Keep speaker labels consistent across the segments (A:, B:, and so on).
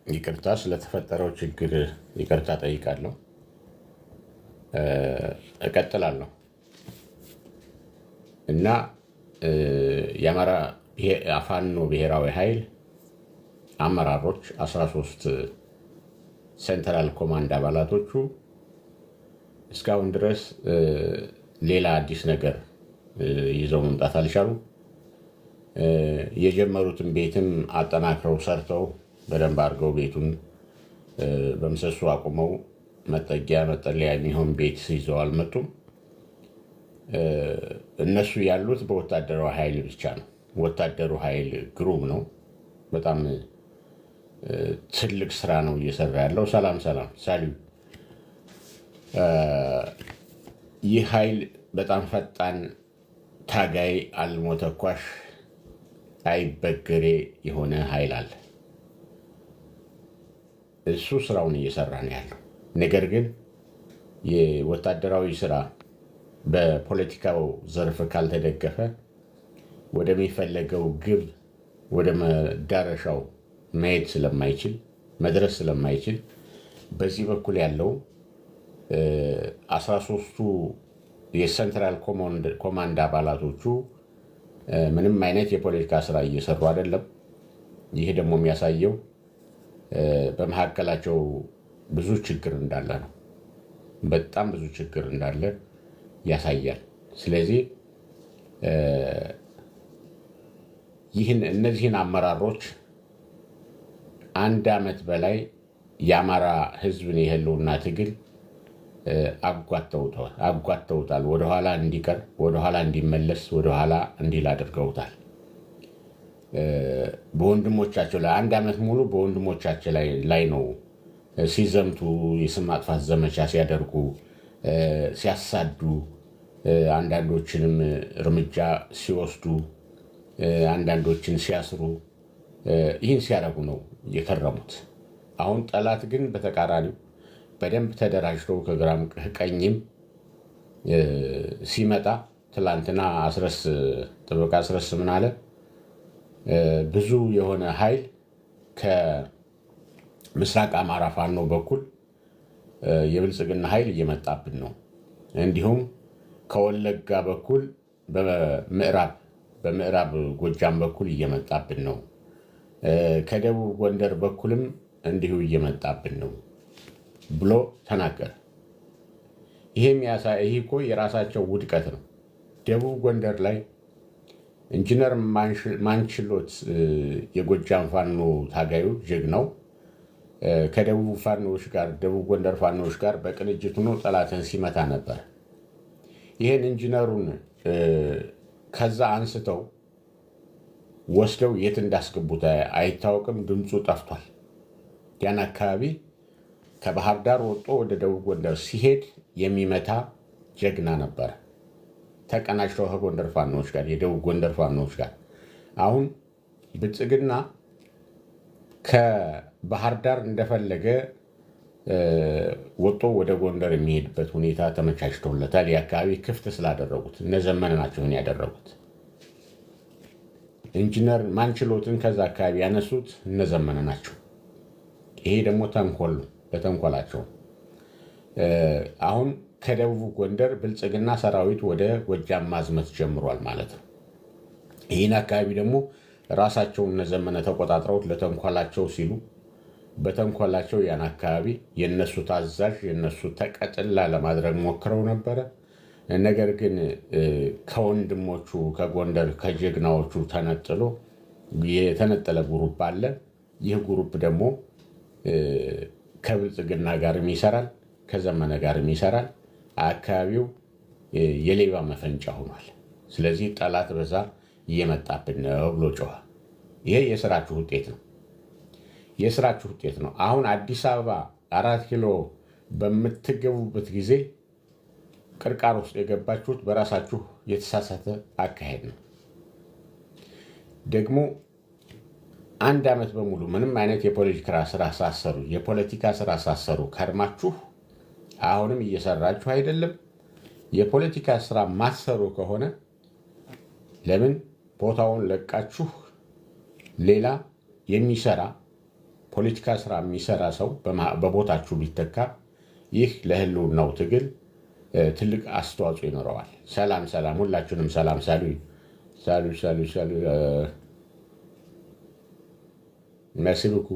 A: ይቅርታ ስለተፈጠረው ችግር ይቅርታ ጠይቃለሁ። እቀጥላለሁ እና የአማራ ፋኖ ብሔራዊ ኃይል አመራሮች 13 ሴንትራል ኮማንድ አባላቶቹ እስካሁን ድረስ ሌላ አዲስ ነገር ይዘው መምጣት አልቻሉም። የጀመሩትን ቤትም አጠናክረው ሰርተው በደንብ አድርገው ቤቱን በምሰሶ አቁመው መጠለያ የሚሆን ቤት ይዘው አልመጡም። እነሱ ያሉት በወታደራዊ ኃይል ብቻ ነው። ወታደሩ ኃይል ግሩም ነው። በጣም ትልቅ ስራ ነው እየሰራ ያለው። ሰላም ሳሊም። ይህ ኃይል በጣም ፈጣን ታጋይ፣ አልሞ ተኳሽ፣ አይበገሬ የሆነ ኃይል አለ። እሱ ስራውን እየሰራ ነው ያለው። ነገር ግን የወታደራዊ ስራ በፖለቲካው ዘርፍ ካልተደገፈ ወደሚፈለገው ግብ ወደ መዳረሻው መሄድ ስለማይችል መድረስ ስለማይችል በዚህ በኩል ያለው 13ቱ የሴንትራል ኮማንድ አባላቶቹ ምንም አይነት የፖለቲካ ስራ እየሰሩ አይደለም። ይህ ደግሞ የሚያሳየው በመካከላቸው ብዙ ችግር እንዳለ ነው። በጣም ብዙ ችግር እንዳለ ያሳያል። ስለዚህ እነዚህን አመራሮች 1 ዓመት በላይ የአማራ ህዝብን የህልውና ትግል አጓተውታል። ወደኋላ እንዲቀር፣ ወደኋላ እንዲመለስ፣ ወደኋላ እንዲል አድርገውታል። በወንድሞቻቸው ላይ 1 ዓመት ሙሉ በወንድሞቻቸው ላይ ነው ሲዘምቱ፣ የስም ማጥፋት ዘመቻ ሲያደርጉ፣ ሲያሳዱ፣ አንዳንዶችንም እርምጃ ሲወስዱ፣ አንዳንዶችን ሲያስሩ፣ ይህን ሲያደርጉ ነው የከረሙት። አሁን ጠላት ግን በተቃራኒው በደንብ ተደራጅቶ ከግራም ከቀኝም ሲመጣ ትላንትና ጥበቃ አስረስ ምን አለ? ብዙ የሆነ ኃይል ከምስራቅ አማራ ፋኖ በኩል የብልጽግና ኃይል እየመጣብን ነው፣ እንዲሁም ከወለጋ በኩል በምዕራብ ጎጃም በኩል እየመጣብን ነው፣ ከደቡብ ጎንደር በኩልም እንዲሁ እየመጣብን ነው ብሎ ተናገረ። ይህ እኮ የራሳቸው ውድቀት ነው። ደቡብ ጎንደር ላይ ኢንጂነር ማንችሎት የጎጃም ፋኖ ታጋዩ ጀግናው ከደቡብ ፋኖዎች ጋር ደቡብ ጎንደር ፋኖዎች ጋር በቅንጅት ሆኖ ጠላትን ሲመታ ነበር። ይህን ኢንጂነሩን ከዛ አንስተው ወስደው የት እንዳስገቡት አይታወቅም። ድምፁ ጠፍቷል። ያን አካባቢ ከባህር ዳር ወጥቶ ወደ ደቡብ ጎንደር ሲሄድ የሚመታ ጀግና ነበር። ተቀናጅተው ከጎንደር ፋኖዎች ጋር የደቡብ ጎንደር ፋኖዎች ጋር አሁን ብልጽግና ከባህር ዳር እንደፈለገ ወጥቶ ወደ ጎንደር የሚሄድበት ሁኔታ ተመቻችቶለታል። የአካባቢ ክፍት ስላደረጉት እነ ዘመነ ናቸው ያደረጉት። ኢንጂነር ማንችሎትን ከዛ አካባቢ ያነሱት እነ ዘመነ ናቸው። ይሄ ደግሞ ተንኮል በተንኮላቸው አሁን ከደቡብ ጎንደር ብልጽግና ሰራዊት ወደ ጎጃም ማዝመት ጀምሯል ማለት ነው። ይህን አካባቢ ደግሞ ራሳቸው እነ ዘመነ ተቆጣጥረውት ለተንኮላቸው ሲሉ በተንኮላቸው ያን አካባቢ የነሱ ታዛዥ የነሱ ተቀጥላ ለማድረግ ሞክረው ነበረ። ነገር ግን ከወንድሞቹ ከጎንደር ከጀግናዎቹ ተነጥሎ የተነጠለ ግሩፕ አለ። ይህ ግሩፕ ደግሞ ከብልጽግና ጋርም ይሰራል፣ ከዘመነ ጋርም ይሰራል። አካባቢው የሌባ መፈንጫ ሆኗል። ስለዚህ ጠላት በዛ እየመጣብን ነው ብሎ ጮኸ። ይሄ የስራችሁ ውጤት ነው። የስራችሁ ውጤት ነው። አሁን አዲስ አበባ 4 ኪሎ በምትገቡበት ጊዜ ቅርቃር ውስጥ የገባችሁት በራሳችሁ የተሳሳተ አካሄድ ነው። ደግሞ 1 ዓመት በሙሉ ምንም አይነት የፖለቲካ ስራ ሳሰሩ ከርማችሁ አሁንም እየሰራችሁ አይደለም። የፖለቲካ ስራ ማሰሩ ከሆነ ለምን ቦታውን ለቃችሁ ሌላ የሚሰራ ፖለቲካ ስራ የሚሰራ ሰው በቦታችሁ ቢተካ ይህ ለህልውናው ትግል ትልቅ አስተዋጽኦ ይኖረዋል። ሰላም ሰላም፣ ሁላችሁንም ሰላም። ሳሉ ሳሉ ሳሉ ሳሉ መስልኩ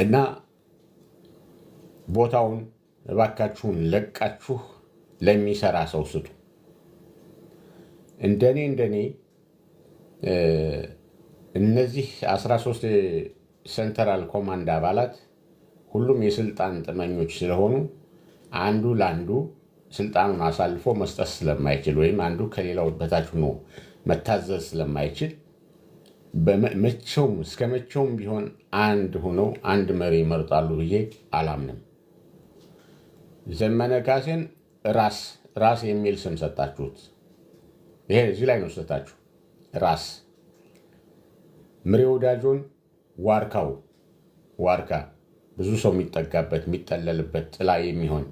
A: እና ቦታውን እባካችሁን ለቃችሁ ለሚሰራ ሰው ስጡ። እንደኔ እነዚህ 13 ሴንትራል ኮማንድ አባላት ሁሉም የስልጣን ጥመኞች ስለሆኑ አንዱ ለአንዱ ስልጣኑን አሳልፎ መስጠት ስለማይችል ወይም አንዱ ከሌላው በታች ሆኖ መታዘዝ ስለማይችል እስከ መቼውም ቢሆን አንድ ሆነው አንድ መሪ ይመርጣሉ ብዬ አላምንም። ዘመነ ካሴን ራስ የሚል ስም ሰጣችሁት። ይሄ እዚህ ላይ ነው ስህተታችሁ። ራስ ምሬ ወዳጆን ዋርካ ብዙ ሰው የሚጠጋበት የሚጠለልበት ጥላ የሚሆን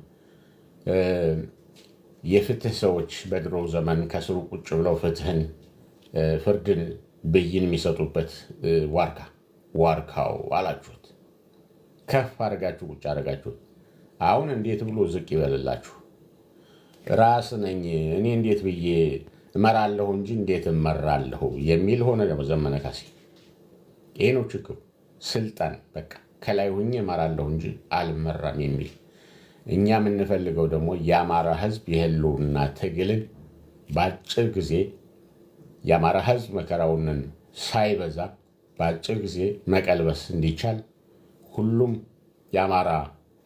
A: የፍትህ ሰዎች በድሮ ዘመን ከስሩ ቁጭ ብለው ፍርድን ብይን የሚሰጡበት ዋርካው አላችሁት። ከፍ አድርጋችሁ ቁጭ አድርጋችሁት። አሁን እንዴት ብሎ ዝቅ ይበልላችሁ? ራስ ነኝ እኔ እንዴት ብዬ እመራለሁ እንጂ እንዴት እመራለሁ የሚል ሆነ ደግሞ ዘመነ ካሴ። ይሄ ነው ችግሩ። ስልጣን በቃ ከላይ ሁኜ እመራለሁ እንጂ አልመራም የሚል። እኛ የምንፈልገው ደግሞ የአማራ ህዝብ የህልውና ትግልን በአጭር ጊዜ የአማራ ህዝብ መከራውንን ሳይበዛ በአጭር ጊዜ መቀልበስ እንዲቻል ሁሉም የአማራ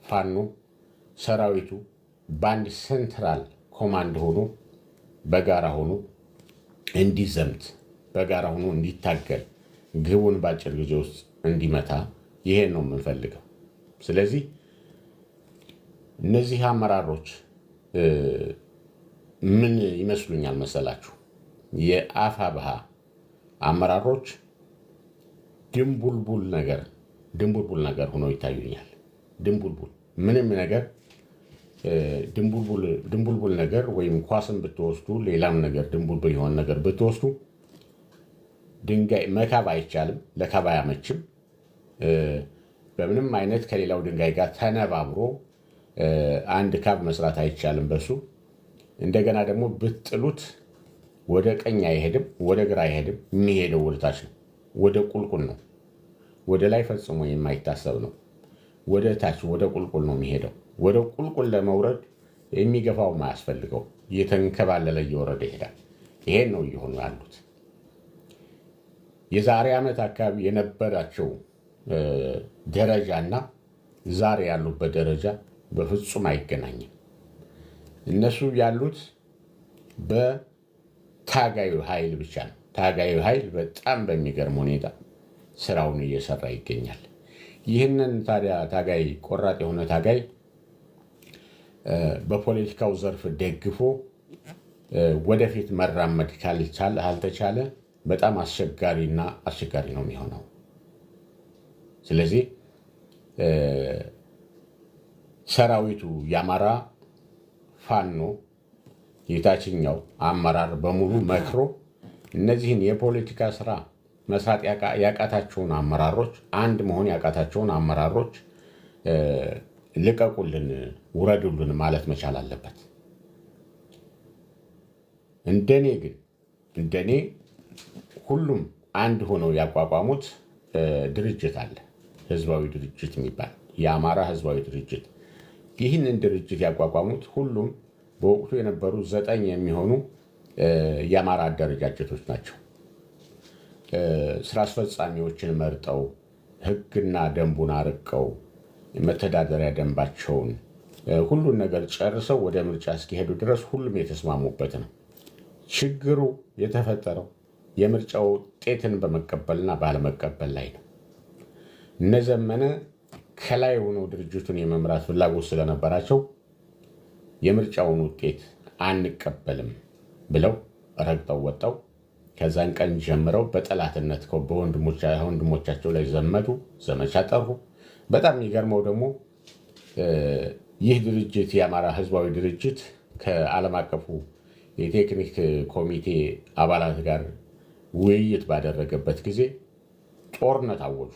A: ፋኖ ሰራዊቱ በአንድ ሴንትራል ኮማንድ ሆኖ በጋራ ሆኖ እንዲዘምት በጋራ ሆኖ እንዲታገል ግቡን በአጭር ጊዜ ውስጥ እንዲመታ ይሄን ነው የምንፈልገው። ስለዚህ እነዚህ አመራሮች ምን ይመስሉኛል መሰላችሁ? የአፋብኃ አመራሮች ድንቡልቡል ነገር ሆነው ይታዩኛል። ድንቡልቡል ምንም ነገር ድንቡልቡል ነገር ወይም ኳስን ብትወስዱ ሌላም ነገር ድንቡልቡል የሆነ ነገር ብትወስዱ ድንጋይ መካብ አይቻልም፣ ለካብ አያመችም። በምንም አይነት ከሌላው ድንጋይ ጋር ተነባብሮ አንድ ካብ መስራት አይቻልም በሱ። እንደገና ደግሞ ብትጥሉት ወደ ቀኝ አይሄድም፣ ወደ ግራ አይሄድም። የሚሄደው ወደ ታች ነው፣ ወደ ቁልቁል ነው። ወደ ላይ ፈጽሞ የማይታሰብ ነው። ወደ ታች ወደ ቁልቁል ነው የሚሄደው። ወደ ቁልቁል ለመውረድ የሚገፋው ማያስፈልገው እየተንከባለለ እየወረደ ይሄዳል። ይሄን ነው እየሆኑ ያሉት። የዛሬ ዓመት አካባቢ የነበራቸው ደረጃና ዛሬ ያሉበት ደረጃ በፍጹም አይገናኝም። እነሱ ያሉት በታጋዩ ኃይል ብቻ ነው። ታጋዩ ኃይል በጣም በሚገርም ሁኔታ ስራውን እየሰራ ይገኛል። ይህንን ታዲያ ታጋይ ቆራጥ የሆነ ታጋይ በፖለቲካው ዘርፍ ደግፎ ወደፊት መራመድ ካልተቻለ በጣም አስቸጋሪ ነው የሚሆነው። ስለዚህ ሰራዊቱ የአማራ ፋኖ የታችኛው አመራር በሙሉ መክሮ እነዚህን የፖለቲካ ስራ መስራት ያቃታቸውን አመራሮች፣ አንድ መሆን ያቃታቸውን አመራሮች ልቀቁልን፣ ውረዱልን ማለት መቻል አለበት። እንደኔ ሁሉም አንድ ሆነው ያቋቋሙት ድርጅት አለ፣ ህዝባዊ ድርጅት የሚባል የአማራ ህዝባዊ ድርጅት። ይህንን ድርጅት ያቋቋሙት ሁሉም በወቅቱ የነበሩ 9 የሚሆኑ የአማራ አደረጃጀቶች ናቸው። ስራ አስፈጻሚዎችን መርጠው ህግና ደንቡን አርቀው መተዳደሪያ ደንባቸውን ሁሉን ነገር ጨርሰው ወደ ምርጫ እስኪሄዱ ድረስ ሁሉም የተስማሙበት ነው። ችግሩ የተፈጠረው የምርጫው ውጤትን በመቀበልና ባለመቀበል ላይ ነው። እነ ዘመነ ከላይ ሆነው ድርጅቱን የመምራት ፍላጎት ስለነበራቸው የምርጫውን ውጤት አንቀበልም ብለው ረግጠው ወጣው። ከዛን ቀን ጀምረው በጠላትነት በወንድሞቻቸው ላይ ዘመቻ ጠሩ። በጣም የሚገርመው ደግሞ ይህ ድርጅት የአማራ ህዝባዊ ድርጅት ከዓለም አቀፉ የቴክኒክ ኮሚቴ አባላት ጋር ውይይት ባደረገበት ጊዜ ጦርነት አወጁ።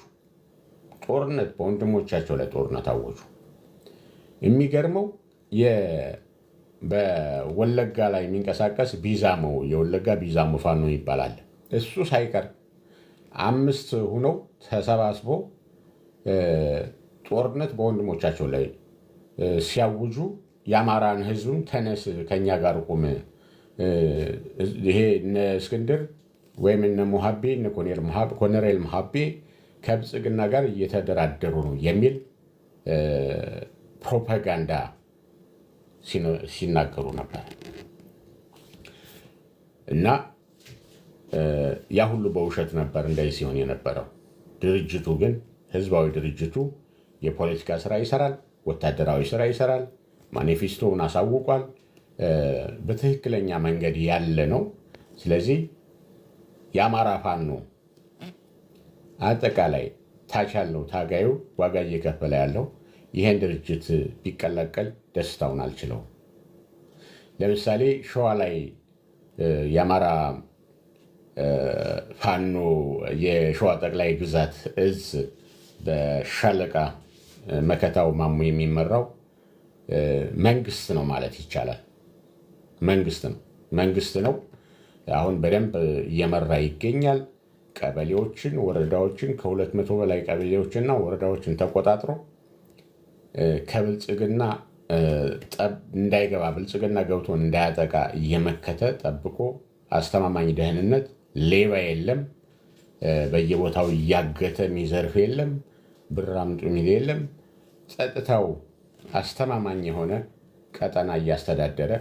A: ጦርነት በወንድሞቻቸው ላይ ጦርነት አወጁ። የሚገርመው በወለጋ ላይ የሚንቀሳቀስ ቢዛሞ የወለጋ ቢዛሞ ፋኖ ይባላል። እሱ ሳይቀር 5 ሁነው ተሰባስቦ ጦርነት በወንድሞቻቸው ላይ ሲያውጁ የአማራን ህዝብም ተነስ ከኛ ጋር ቁም፣ ይሄ እነ እስክንድር ወይም እነ ሙሀቤ እነ ኮሎኔል ሙሀቤ ከብልጽግና ጋር እየተደራደሩ ነው የሚል ፕሮፓጋንዳ ሲናገሩ ነበር። እና ያ ሁሉ በውሸት ነበር እንደዚህ ሲሆን የነበረው። ድርጅቱ ግን ህዝባዊ ድርጅቱ የፖለቲካ ስራ ይሰራል፣ ወታደራዊ ስራ ይሰራል፣ ማኒፌስቶውን አሳውቋል። በትክክለኛ መንገድ ያለ ነው። ስለዚህ የአማራ ፋኖ አጠቃላይ ታች ያለው ታጋዩ ዋጋ እየከፈለ ያለው ይህን ድርጅት ቢቀላቀል ደስታውን አልችለውም። ለምሳሌ ሸዋ ላይ የአማራ ፋኖ የሸዋ ጠቅላይ ግዛት እዝ በሻለቃ መከታው ማሙ የሚመራው መንግስት ነው ማለት ይቻላል። መንግስት ነው። አሁን በደንብ እየመራ ይገኛል። ቀበሌዎችን፣ ወረዳዎችን ከ200 በላይ ቀበሌዎችና ወረዳዎችን ተቆጣጥሮ ከብልጽግና እንዳይገባ ብልጽግና ገብቶ እንዳያጠቃ እየመከተ ጠብቆ አስተማማኝ ደህንነት፣ ሌባ የለም፣ በየቦታው እያገተ የሚዘርፍ የለም፣ ብር አምጡ የሚል የለም። ጸጥታው አስተማማኝ የሆነ ቀጠና እያስተዳደረ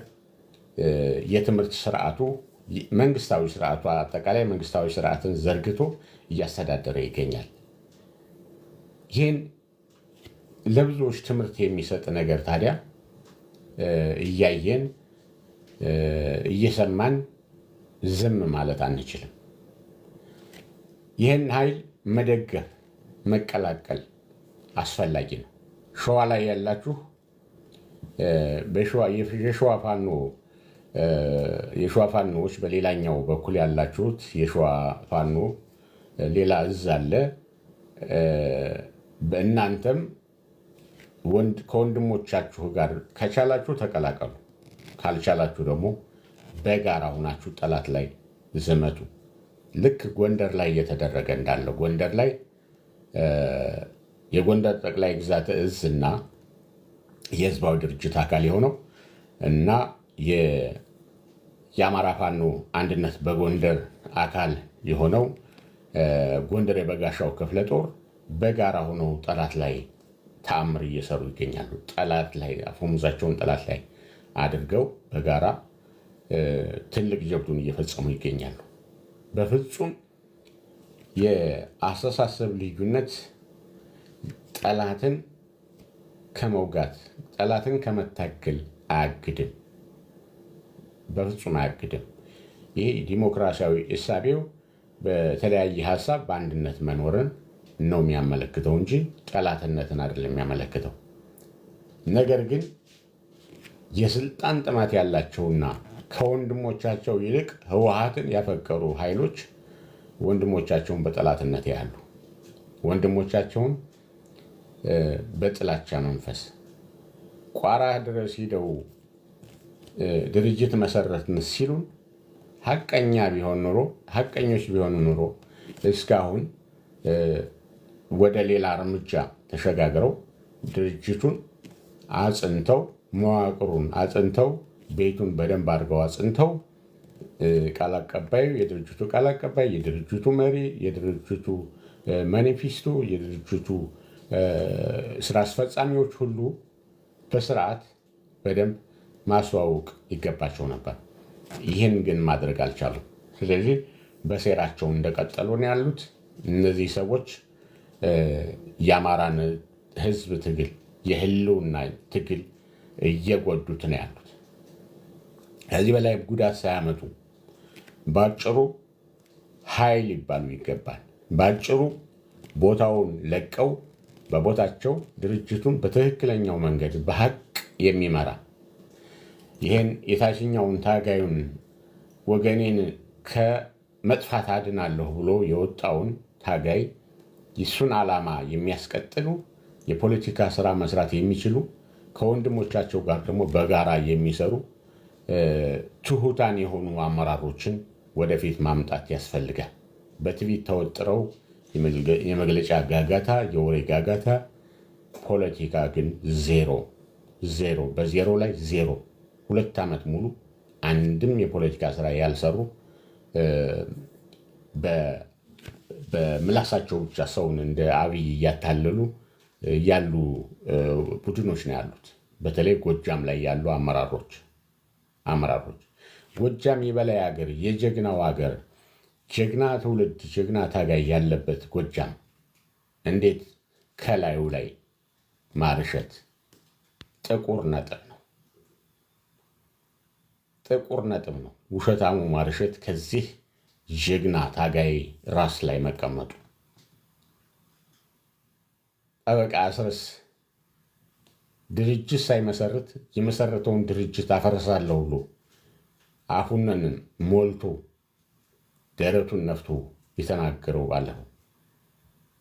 A: የትምህርት ስርዓቱ መንግስታዊ ስርዓቱ አጠቃላይ መንግስታዊ ስርዓትን ዘርግቶ እያስተዳደረ ይገኛል። ይህን ለብዙዎች ትምህርት የሚሰጥ ነገር ታዲያ እያየን እየሰማን ዝም ማለት አንችልም። ይህን ኃይል መደገፍ መቀላቀል አስፈላጊ ነው። ሸዋ ላይ ያላችሁ የሸዋ ፋኖዎች በሌላኛው በኩል ያላችሁት የሸዋ ፋኖ ሌላ እዝ አለ። በእናንተም ከወንድሞቻችሁ ጋር ከቻላችሁ ተቀላቀሉ፣ ካልቻላችሁ ደግሞ በጋራ ሁናችሁ ጠላት ላይ ዝመቱ። ልክ ጎንደር ላይ እየተደረገ እንዳለው ጎንደር ላይ የጎንደር ጠቅላይ ግዛት እዝ እና የህዝባዊ ድርጅት አካል የሆነው እና የአማራ ፋኖ አንድነት በጎንደር አካል የሆነው ጎንደር የበጋሻው ክፍለ ጦር በጋራ ሆነው ጠላት ላይ ተአምር እየሰሩ ይገኛሉ። ጠላት ላይ አፈሙዛቸውን ጠላት ላይ አድርገው በጋራ ትልቅ ጀብዱን እየፈጸሙ ይገኛሉ። በፍጹም የአስተሳሰብ ልዩነት ጠላትን ከመውጋት ጠላትን ከመታገል አያግድም፣ በፍጹም አያግድም። ይህ ዲሞክራሲያዊ እሳቤው በተለያየ ሀሳብ በአንድነት መኖርን ነው የሚያመለክተው እንጂ ጠላትነትን አይደለም የሚያመለክተው። ነገር ግን የስልጣን ጥማት ያላቸውና ከወንድሞቻቸው ይልቅ ህወሓትን ያፈቀሩ ኃይሎች ወንድሞቻቸውን በጠላትነት ያሉ፣ ወንድሞቻቸውን በጥላቻ መንፈስ ቋራ ድረስ ሂደው ድርጅት መሰረትን ሲሉን ሀቀኞች ቢሆኑ ኖሮ እስካሁን ወደ ሌላ እርምጃ ተሸጋግረው ድርጅቱን አጽንተው መዋቅሩን አጽንተው ቤቱን በደንብ አድርገው አጽንተው ቃል አቀባዩ የድርጅቱ ቃል አቀባይ፣ የድርጅቱ መሪ፣ የድርጅቱ ማኒፌስቶ፣ የድርጅቱ ስራ አስፈጻሚዎች ሁሉ በስርዓት በደንብ ማስተዋወቅ ይገባቸው ነበር። ይህን ግን ማድረግ አልቻሉም። ስለዚህ በሴራቸው እንደቀጠሉ ነው ያሉት። እነዚህ ሰዎች የአማራን ህዝብ ትግል የህልውና ትግል እየጎዱት ነው ያሉት። ከዚህ በላይ ጉዳት ሳያመጡ ባጭሩ ኃይል ሊባሉ ይገባል። ባጭሩ ቦታውን ለቀው በቦታቸው ድርጅቱን በትክክለኛው መንገድ በሀቅ የሚመራ ይህን የታችኛውን ታጋዩን ወገኔን ከመጥፋት አድናለሁ ብሎ የወጣውን ታጋይ የሱን ዓላማ የሚያስቀጥሉ የፖለቲካ ስራ መስራት የሚችሉ ከወንድሞቻቸው ጋር ደግሞ በጋራ የሚሰሩ ትሁታን የሆኑ አመራሮችን ወደፊት ማምጣት ያስፈልጋል። በትዕቢት ተወጥረው የመግለጫ ጋጋታ፣ የወሬ ጋጋታ፣ ፖለቲካ ግን ዜሮ በዜሮ ላይ ዜሮ። 2 ዓመት ሙሉ አንድም የፖለቲካ ስራ ያልሰሩ በምላሳቸው ብቻ ሰውን እንደ አብይ እያታለሉ ያሉ ቡድኖች ነው ያሉት። በተለይ ጎጃም ላይ ያሉ አመራሮች ጎጃም የበላይ ሀገር፣ የጀግናው ሀገር፣ ጀግና ትውልድ፣ ጀግና ታጋይ ያለበት ጎጃም እንዴት ከላዩ ላይ ማርሸት ጥቁር ነጥብ ነው። ውሸታሙ ማርሸት ከዚህ ጀግና ታጋይ ራስ ላይ መቀመጡ። ጠበቃ አስረስ ድርጅት ሳይመሰርት የመሰረተውን ድርጅት አፈርሳለሁ ብሎ አፉንን ሞልቶ ደረቱን ነፍቶ የተናገረው ባለፈው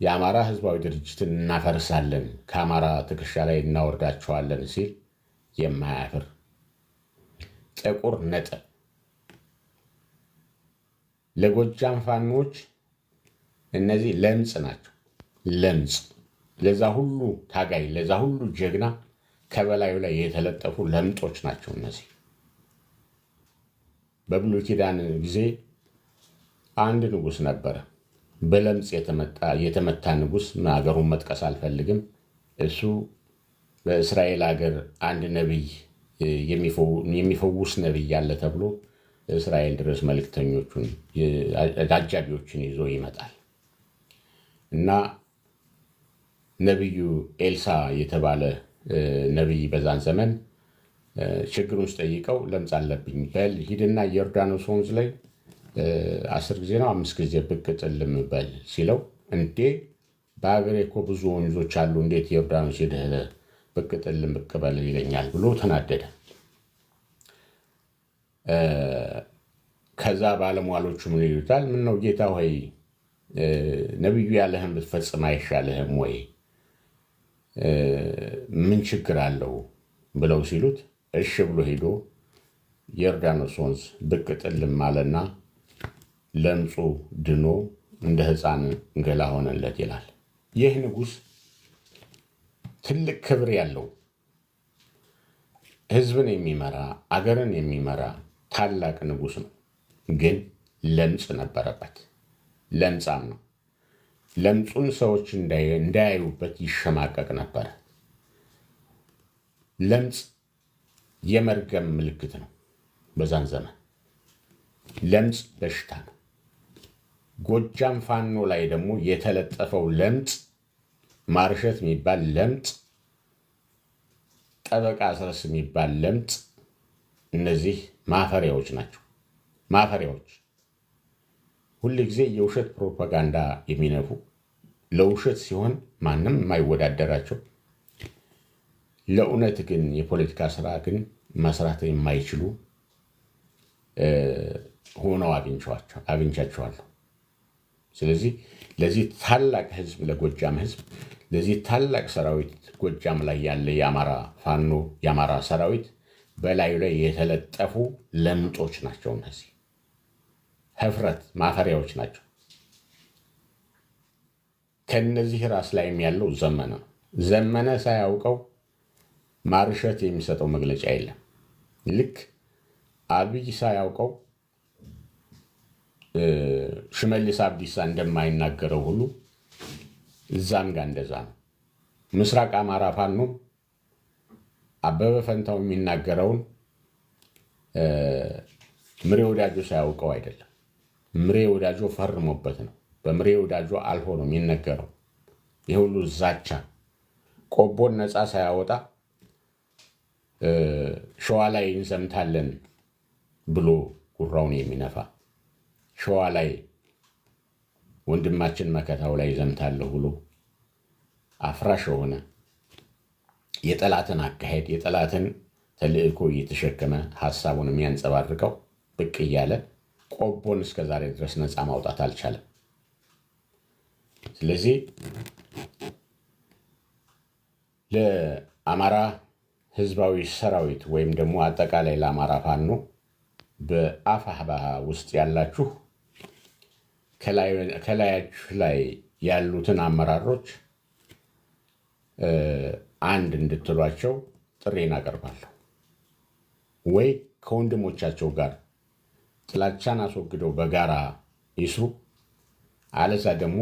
A: የአማራ ህዝባዊ ድርጅትን እናፈርሳለን፣ ከአማራ ትከሻ ላይ እናወርዳቸዋለን ሲል የማያፍር ጥቁር ነጥብ። ለጎጃም ፋኖች እነዚህ ለምጽ ናቸው። ለምጽ ለዛ ሁሉ ታጋይ፣ ለዛ ሁሉ ጀግና ከበላዩ ላይ የተለጠፉ ለምጦች ናቸው እነዚህ። በብሉይ ኪዳን ጊዜ አንድ ንጉሥ ነበረ፣ በለምጽ የተመታ ንጉሥ። ሀገሩን መጥቀስ አልፈልግም። እሱ በእስራኤል ሀገር አንድ ነቢይ የሚፈውስ ነቢይ ያለ ተብሎ እስራኤል ድረስ መልእክተኞቹን አጃቢዎችን ይዞ ይመጣል እና ነቢዩ ኤልሳ የተባለ ነቢይ በዛን ዘመን ችግሩን ሲጠይቀው ለምጽ አለብኝ፣ በል ሂድና የዮርዳኖስ ወንዝ ላይ 10 ጊዜ ነው 5 ጊዜ ብቅ ጥልም በል ሲለው፣ እንዴ በሀገሬ እኮ ብዙ ወንዞች አሉ፣ እንዴት የዮርዳኖስ ሄደህ ብቅ ጥልም ብቅ በል ይለኛል ብሎ ተናደደ። ከዛ ባለሟሎቹ ምን ይሉታል? ምን ነው ጌታ ሆይ ነቢዩ ያለህን ብትፈጽም አይሻልህም ወይ? ምን ችግር አለው ብለው ሲሉት እሺ ብሎ ሄዶ የዮርዳኖስ ወንዝ ብቅ ጥልም አለና ለምጹ ድኖ እንደ ሕፃን ገላ ሆነለት ይላል። ይህ ንጉሥ ትልቅ ክብር ያለው ሕዝብን የሚመራ አገርን የሚመራ ታላቅ ንጉሥ ነው። ግን ለምጽ ነበረበት። ለምጻም ነው። ለምጹን ሰዎች እንዳያዩበት ይሸማቀቅ ነበር። ለምጽ የመርገም ምልክት ነው። በዛን ዘመን ለምጽ በሽታ ነው። ጎጃም ፋኖ ላይ ደግሞ የተለጠፈው ለምጽ፣ ማርሸት የሚባል ለምጽ፣ ጠበቃ አስረስ የሚባል ለምጽ፣ እነዚህ ማፈሪያዎች ናቸው። ማፈሪያዎች ሁል ጊዜ የውሸት ፕሮፓጋንዳ የሚነፉ፣ ለውሸት ሲሆን ማንም የማይወዳደራቸው፣ ለእውነት ግን የፖለቲካ ስራ ግን መስራት የማይችሉ ሆነው አግኝቻቸዋለሁ። ስለዚህ ለዚህ ታላቅ ህዝብ፣ ለጎጃም ህዝብ፣ ለዚህ ታላቅ ሰራዊት ጎጃም ላይ ያለ የአማራ ፋኖ የአማራ ሰራዊት በላዩ ላይ የተለጠፉ ለምጦች ናቸው። እነዚህ ህፍረት ማፈሪያዎች ናቸው። ከነዚህ ራስ ላይም ያለው ዘመነ ነው። ዘመነ ሳያውቀው ማርሸት የሚሰጠው መግለጫ የለም። ልክ አብይ ሳያውቀው ሽመልስ አብዲሳ እንደማይናገረው ሁሉ እዛም ጋር እንደዛ ነው። ምስራቅ አማራ ፋኖ አበበ ፈንታው የሚናገረውን ምሬ ወዳጆ ሳያውቀው አይደለም። ምሬ ወዳጆ ፈርሞበት ነው። በምሬ ወዳጆ አልፎ ነው የሚነገረው። ይህ ሁሉ ዛቻ ቆቦን ነፃ ሳያወጣ ሸዋ ላይ እንዘምታለን ብሎ ጉራውን የሚነፋ፣ ሸዋ ላይ ወንድማችን መከታው ላይ ዘምታለሁ ብሎ አፍራሽ የሆነ የጠላትን አካሄድ የጠላትን ተልእኮ እየተሸከመ ሀሳቡን የሚያንጸባርቀው ብቅ እያለ ቆቦን እስከ ዛሬ ድረስ ነፃ ማውጣት አልቻለም። ስለዚህ ለአማራ ህዝባዊ ሰራዊት ወይም ደግሞ አጠቃላይ ለአማራ ፋኖ በአፋሕባህ ውስጥ ያላችሁ ከላያችሁ ላይ ያሉትን አመራሮች አንድ እንድትሏቸው ጥሬን አቀርባለሁ። ወይ ከወንድሞቻቸው ጋር ጥላቻን አስወግደው በጋራ ይስሩ፣ አለዛ ደግሞ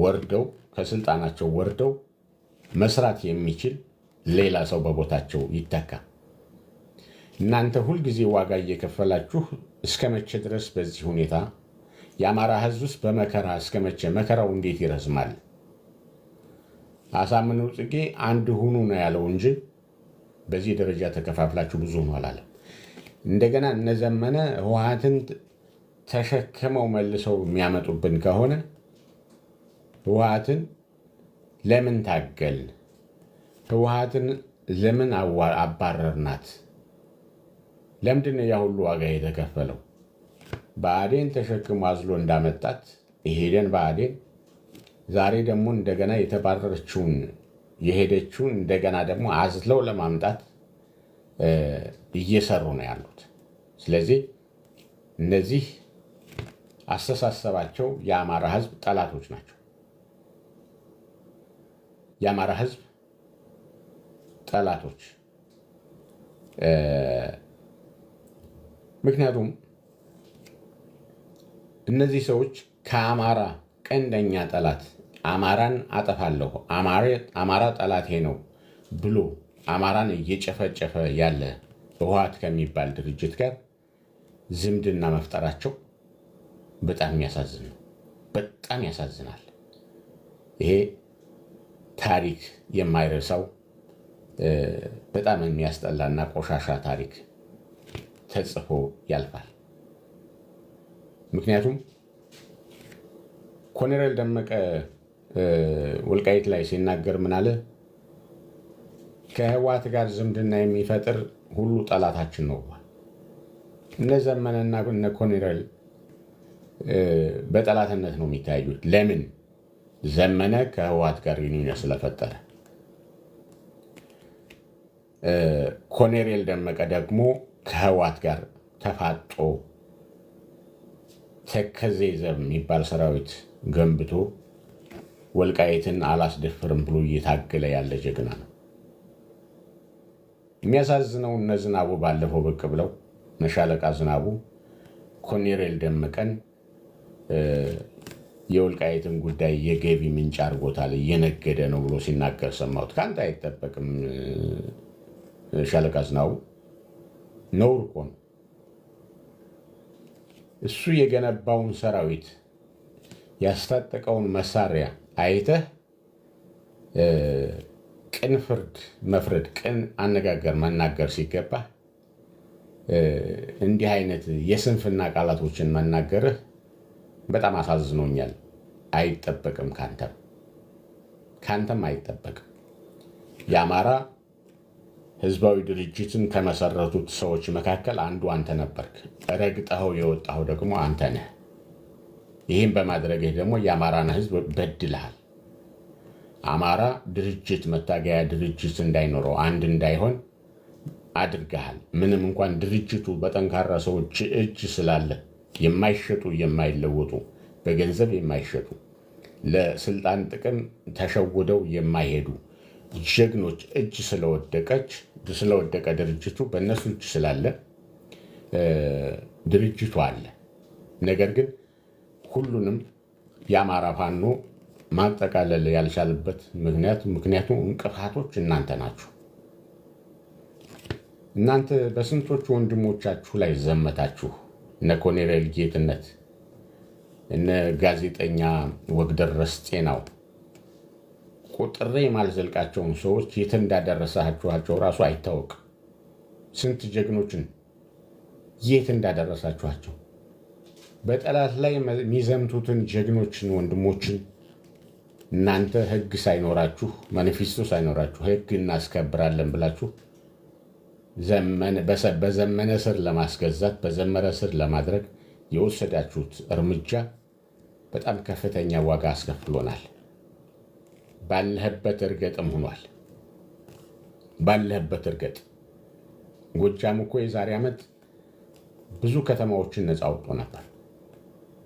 A: ወርደው ከስልጣናቸው ወርደው መስራት የሚችል ሌላ ሰው በቦታቸው ይተካ። እናንተ ሁልጊዜ ዋጋ እየከፈላችሁ እስከ መቼ ድረስ በዚህ ሁኔታ የአማራ ህዝብስ በመከራ እስከ መቼ? መከራው እንዴት ይረዝማል? አሳምነው ጽጌ አንድ ሁኑ ነው ያለው እንጂ በዚህ ደረጃ ተከፋፍላችሁ ብዙ ሆኖ አላለም። እንደገና እነዘመነ ህወሓትን ተሸክመው መልሰው የሚያመጡብን ከሆነ ህወሓትን ለምን ታገልን? ህወሓትን ለምን አባረርናት? ለምንድን ነው ያ ሁሉ ዋጋ የተከፈለው? ብአዴን ተሸክሞ አዝሎ እንዳመጣት የሄደን ብአዴን ዛሬ ደግሞ እንደገና የተባረረችውን የሄደችውን እንደገና ደግሞ አዝለው ለማምጣት እየሰሩ ነው ያሉት። ስለዚህ እነዚህ አስተሳሰባቸው የአማራ ህዝብ ጠላቶች ናቸው። የአማራ ህዝብ ጠላቶች። ምክንያቱም እነዚህ ሰዎች ከአማራ ቀንደኛ ጠላት አማራን አጠፋለሁ፣ አማራ ጠላቴ ነው ብሎ አማራን እየጨፈጨፈ ያለ ህወሓት ከሚባል ድርጅት ጋር ዝምድና መፍጠራቸው በጣም የሚያሳዝን ነው። በጣም ያሳዝናል። ይሄ ታሪክ የማይረሳው በጣም የሚያስጠላና ቆሻሻ ታሪክ ተጽፎ ያልፋል። ምክንያቱም ኮሎኔል ደመቀ ወልቃይት ላይ ሲናገር ምን አለ? ከህወሓት ጋር ዝምድና የሚፈጥር ሁሉ ጠላታችን ነው። እነ ዘመነና እነ ኮሎኔል በጠላትነት ነው የሚታዩት። ለምን? ዘመነ ከህወሓት ጋር ግንኙነት ስለፈጠረ፣ ኮሎኔል ደመቀ ደግሞ ከህወሓት ጋር ተፋጦ ተከዜ ዘብ የሚባል ሰራዊት ገንብቶ ወልቃይትን አላስደፍርም ብሎ እየታገለ ያለ ጀግና ነው። የሚያሳዝነው እነ ዝናቡ ባለፈው ብቅ ብለው መሻለቃ ዝናቡ ኮሎኔል ደመቀን የወልቃይትን ጉዳይ የገቢ ምንጭ አድርጎታል፣ እየነገደ ነው ብሎ ሲናገር ሰማሁት። ከአንተ አይጠበቅም ሻለቃ ዝናቡ፣ ነውር እኮ ነው። እሱ የገነባውን ሰራዊት ያስታጠቀውን መሳሪያ አይተህ ቅን ፍርድ መፍረድ፣ ቅን አነጋገር መናገር ሲገባ እንዲህ አይነት የስንፍና ቃላቶችን መናገርህ በጣም አሳዝኖኛል። አይጠበቅም፣ ካንተም አይጠበቅም። የአማራ ህዝባዊ ድርጅትን ከመሰረቱት ሰዎች መካከል አንዱ አንተ ነበርክ። ረግጠኸው የወጣኸው ደግሞ አንተ ነህ። ይህም በማድረግህ ደግሞ የአማራን ህዝብ በድልሃል። አማራ ድርጅት መታገያ ድርጅት እንዳይኖረው አንድ እንዳይሆን አድርገሃል። ምንም እንኳን ድርጅቱ በጠንካራ ሰዎች እጅ ስላለ የማይሸጡ የማይለወጡ በገንዘብ የማይሸጡ ለስልጣን ጥቅም ተሸውደው የማይሄዱ ጀግኖች እጅ ስለወደቀ ድርጅቱ በእነሱ እጅ ስላለ ድርጅቱ አለ። ነገር ግን ሁሉንም የአማራ ፋኖ ማጠቃለል ያልቻለበት ምክንያቱም እንቅፋቶች እናንተ ናችሁ። እናንተ በስንቶቹ ወንድሞቻችሁ ላይ ዘመታችሁ። እነ ኮሎኔል ጌትነት፣ እነ ጋዜጠኛ ወግደረስ ጤናው፣ ቁጥሬ ማልዘልቃቸውን ሰዎች የት እንዳደረሳችኋቸው ራሱ አይታወቅም። ስንት ጀግኖችን የት እንዳደረሳችኋቸው። በጠላት ላይ የሚዘምቱትን ጀግኖችን ወንድሞችን እናንተ ህግ ሳይኖራችሁ ማኒፌስቶ ሳይኖራችሁ ህግ እናስከብራለን ብላችሁ በዘመነ ስር ለማስገዛት በዘመነ ስር ለማድረግ የወሰዳችሁት እርምጃ በጣም ከፍተኛ ዋጋ አስከፍሎናል። ባለህበት እርገጥም ሆኗል። ባለህበት እርገጥ። ጎጃም እኮ የዛሬ ዓመት ብዙ ከተማዎችን ነፃ አውጥቶ ነበር።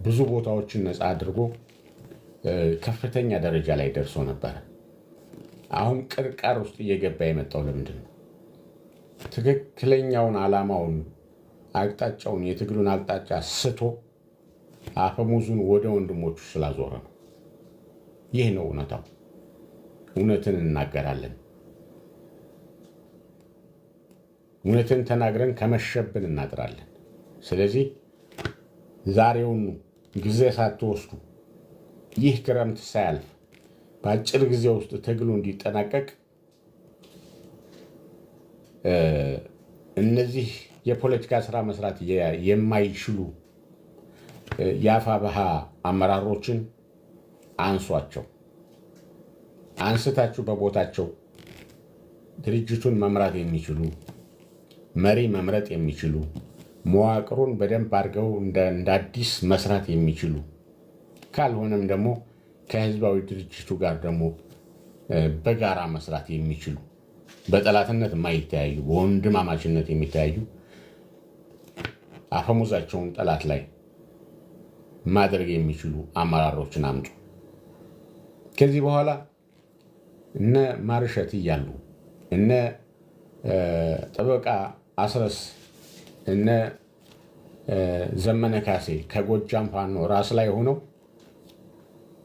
A: ብዙ ቦታዎችን ነፃ አድርጎ ከፍተኛ ደረጃ ላይ ደርሶ ነበር። አሁን ቅርቃር ውስጥ እየገባ የመጣው ለምንድን ነው? ትክክለኛውን ዓላማውን፣ አቅጣጫውን፣ የትግሉን አቅጣጫ ስቶ አፈሙዙን ወደ ወንድሞቹ ስላዞረ ነው። ይህ ነው እውነታው። እውነትን እናገራለን። እውነትን ተናግረን ከመሸብን እናጥራለን። ስለዚህ ዛሬውኑ ጊዜ ሳትወስዱ ይህ ክረምት ሳያልፍ በአጭር ጊዜ ውስጥ ትግሉ እንዲጠናቀቅ እነዚህ የፖለቲካ ስራ መስራት የማይችሉ የአፋብኃ አመራሮችን አንሷቸው። አንስታችሁ በቦታቸው ድርጅቱን መምራት የሚችሉ መሪ መምረጥ የሚችሉ መዋቅሩን በደንብ አድርገው እንደ አዲስ መስራት የሚችሉ ካልሆነም ደግሞ ከህዝባዊ ድርጅቱ ጋር ደግሞ በጋራ መስራት የሚችሉ በጠላትነት የማይተያዩ በወንድማማችነት የሚተያዩ አፈሙዛቸውን ጠላት ላይ ማድረግ የሚችሉ አመራሮችን አምጡ። ከዚህ በኋላ እነ ማርሸት እያሉ እነ ጠበቃ አስረስ እነ ዘመነ ካሴ ከጎጃም ፋኖ ራስ ላይ ሆነው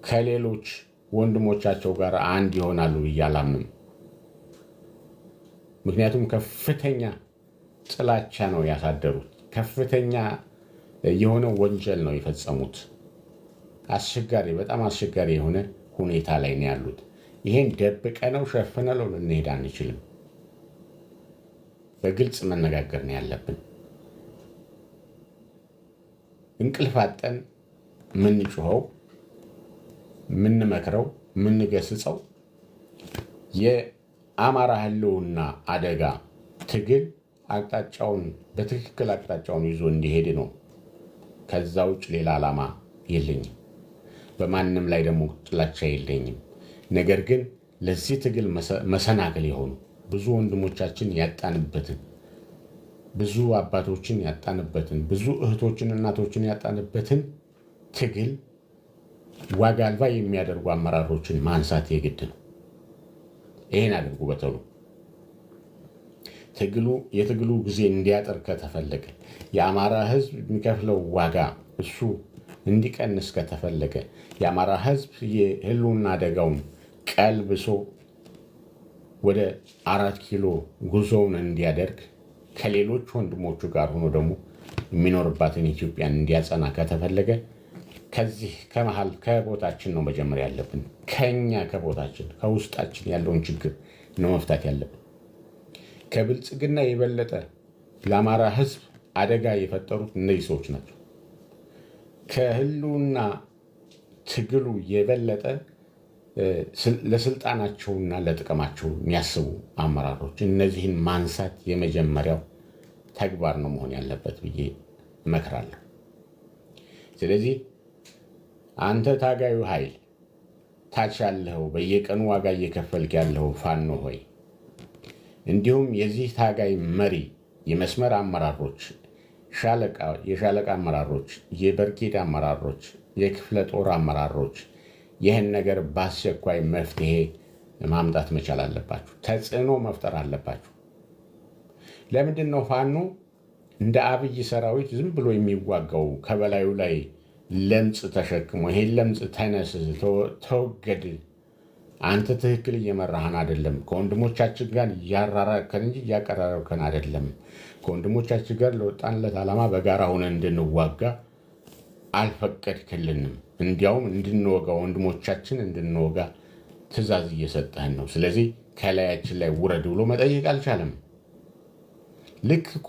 A: ከሌሎች ወንድሞቻቸው ጋር አንድ ይሆናሉ ብዬ አላምንም። ምክንያቱም ከፍተኛ ጥላቻ ነው ያሳደሩት። ከፍተኛ የሆነ ወንጀል ነው የፈጸሙት። አስቸጋሪ፣ በጣም አስቸጋሪ የሆነ ሁኔታ ላይ ነው ያሉት። ይሄን ደብቀነው ሸፍነነው ልንሄድ አንችልም። በግልጽ መነጋገር ነው ያለብን። እንቅልፍ አጠን ምንጮኸው፣ ምንመክረው፣ ምንገስጸው የአማራ ህልውና አደጋ ትግል አቅጣጫውን በትክክል አቅጣጫውን ይዞ እንዲሄድ ነው። ከዛ ውጭ ሌላ ዓላማ የለኝም። በማንም ላይ ደግሞ ጥላቻ የለኝም። ነገር ግን ለዚህ ትግል መሰናክል የሆኑ ብዙ ወንድሞቻችን ያጣንበትን፣ ብዙ አባቶችን ያጣንበትን፣ ብዙ እህቶችን እናቶችን ያጣንበትን ትግል ዋጋ አልባ የሚያደርጉ አመራሮችን ማንሳት የግድ ነው። ይሄን አድርጉ በተሉ። የትግሉ ጊዜ እንዲያጠር ከተፈለገ፣ የአማራ ህዝብ የሚከፍለው ዋጋ እሱ እንዲቀንስ ከተፈለገ፣ የአማራ ህዝብ የህልውና አደጋውን ቀልብሶ ወደ 4 ኪሎ ጉዞውን እንዲያደርግ ከሌሎች ወንድሞቹ ጋር ሆኖ ደግሞ የሚኖርባትን ኢትዮጵያን እንዲያጸና ከተፈለገ ከዚህ ከመሃል ከቦታችን ነው መጀመሪያ ያለብን። ከቦታችን ከውስጣችን ያለውን ችግር ነው መፍታት ያለብን። ከብልጽግና የበለጠ ለአማራ ህዝብ አደጋ የፈጠሩት እነዚህ ሰዎች ናቸው። ከህልውና ትግሉ የበለጠ ለስልጣናቸውና ለጥቅማቸው የሚያስቡ አመራሮች፣ እነዚህን ማንሳት የመጀመሪያው ተግባር ነው መሆን ያለበት ብዬ እመክራለሁ። ስለዚህ አንተ ታጋዩ ኃይል ታች ያለኸው በየቀኑ ዋጋ እየከፈልክ ያለው ፋኖ ሆይ፣ እንዲሁም የዚህ ታጋይ መሪ የመስመር አመራሮች፣ የሻለቃ አመራሮች፣ የበርጌድ አመራሮች፣ የክፍለ ጦር አመራሮች ይህን ነገር በአስቸኳይ መፍትሄ ማምጣት መቻል አለባችሁ። ተጽዕኖ መፍጠር አለባችሁ። ለምንድን ነው ፋኖ እንደ አብይ ሰራዊት ዝም ብሎ የሚዋጋው? ከበላዩ ላይ ለምጽ ተሸክሞ ይሄን ለምጽ ተነስ፣ ተወገድ፣ አንተ ትክክል እየመራህን አይደለም፣ ከወንድሞቻችን ጋር እያራራቅከን እንጂ እያቀራረብከን አይደለም፣ ከወንድሞቻችን ጋር ለወጣንለት ዓላማ በጋራ ሆነን እንድንዋጋ አልፈቀድክልንም፣ እንዲያውም እንድንወጋ ወንድሞቻችን እንድንወጋ ትእዛዝ እየሰጠህን ነው። ስለዚህ ከላያችን ላይ ውረድ ብሎ መጠየቅ አልቻለም። ልክ እኮ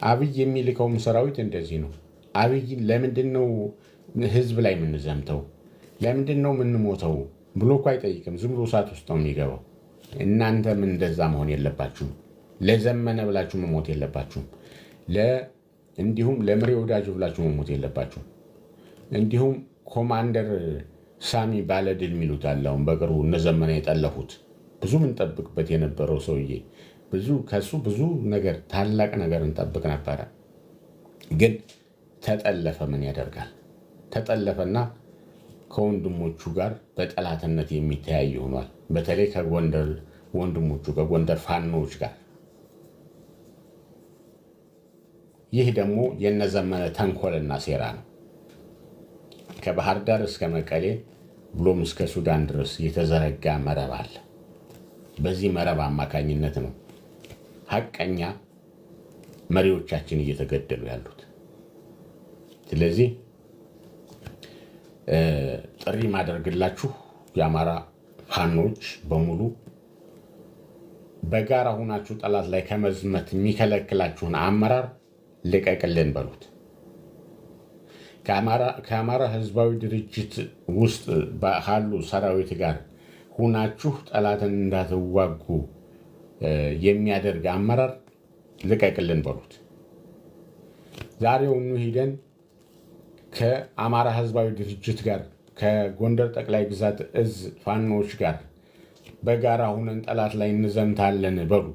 A: አብይ የሚልከውም ሰራዊት እንደዚህ ነው። አብይ ለምንድን ነው ህዝብ ላይ የምንዘምተው? ለምንድን ነው የምንሞተው ብሎ እኮ አይጠይቅም። ዝም ብሎ እሳት ውስጥ ነው የሚገባው። እናንተም እንደዛ መሆን የለባችሁም። ለዘመነ ብላችሁ መሞት የለባችሁም። እንዲሁም ለምሬ ወዳጁ ብላችሁ መሞት የለባችሁም። እንዲሁም ኮማንደር ሳሚ ባለድል የሚሉት አለ። አሁን በቅርቡ እነ ዘመነ የጠለፉት ብዙ ምንጠብቅበት የነበረው ሰውዬ ከሱ ብዙ ነገር ታላቅ ነገር እንጠብቅ ነበረ። ግን ተጠለፈ። ምን ያደርጋል? ተጠለፈና ከወንድሞቹ ጋር በጠላትነት የሚተያይ ሆኗል። በተለይ ከጎንደር ወንድሞቹ ከጎንደር ፋኖዎች ጋር። ይህ ደግሞ የነዘመነ ተንኮልና ሴራ ነው። ከባህር ዳር እስከ መቀሌ ብሎም እስከ ሱዳን ድረስ የተዘረጋ መረብ አለ። በዚህ መረብ አማካኝነት ነው ሀቀኛ መሪዎቻችን እየተገደሉ ያሉት። ስለዚህ ጥሪ ማደርግላችሁ የአማራ ፋኖች በሙሉ በጋራ ሁናችሁ ጠላት ላይ ከመዝመት የሚከለክላችሁን አመራር ልቀቅልን በሉት። ከአማራ ህዝባዊ ድርጅት ውስጥ ካሉ ሰራዊት ጋር ሁናችሁ ጠላትን እንዳትዋጉ የሚያደርግ አመራር ልቀቅልን በሉት። ዛሬውኑ ሂደን ከአማራ ህዝባዊ ድርጅት ጋር ከጎንደር ጠቅላይ ግዛት እዝ ፋኖች ጋር በጋራ ሁነን ጠላት ላይ እንዘምታለን በሉ።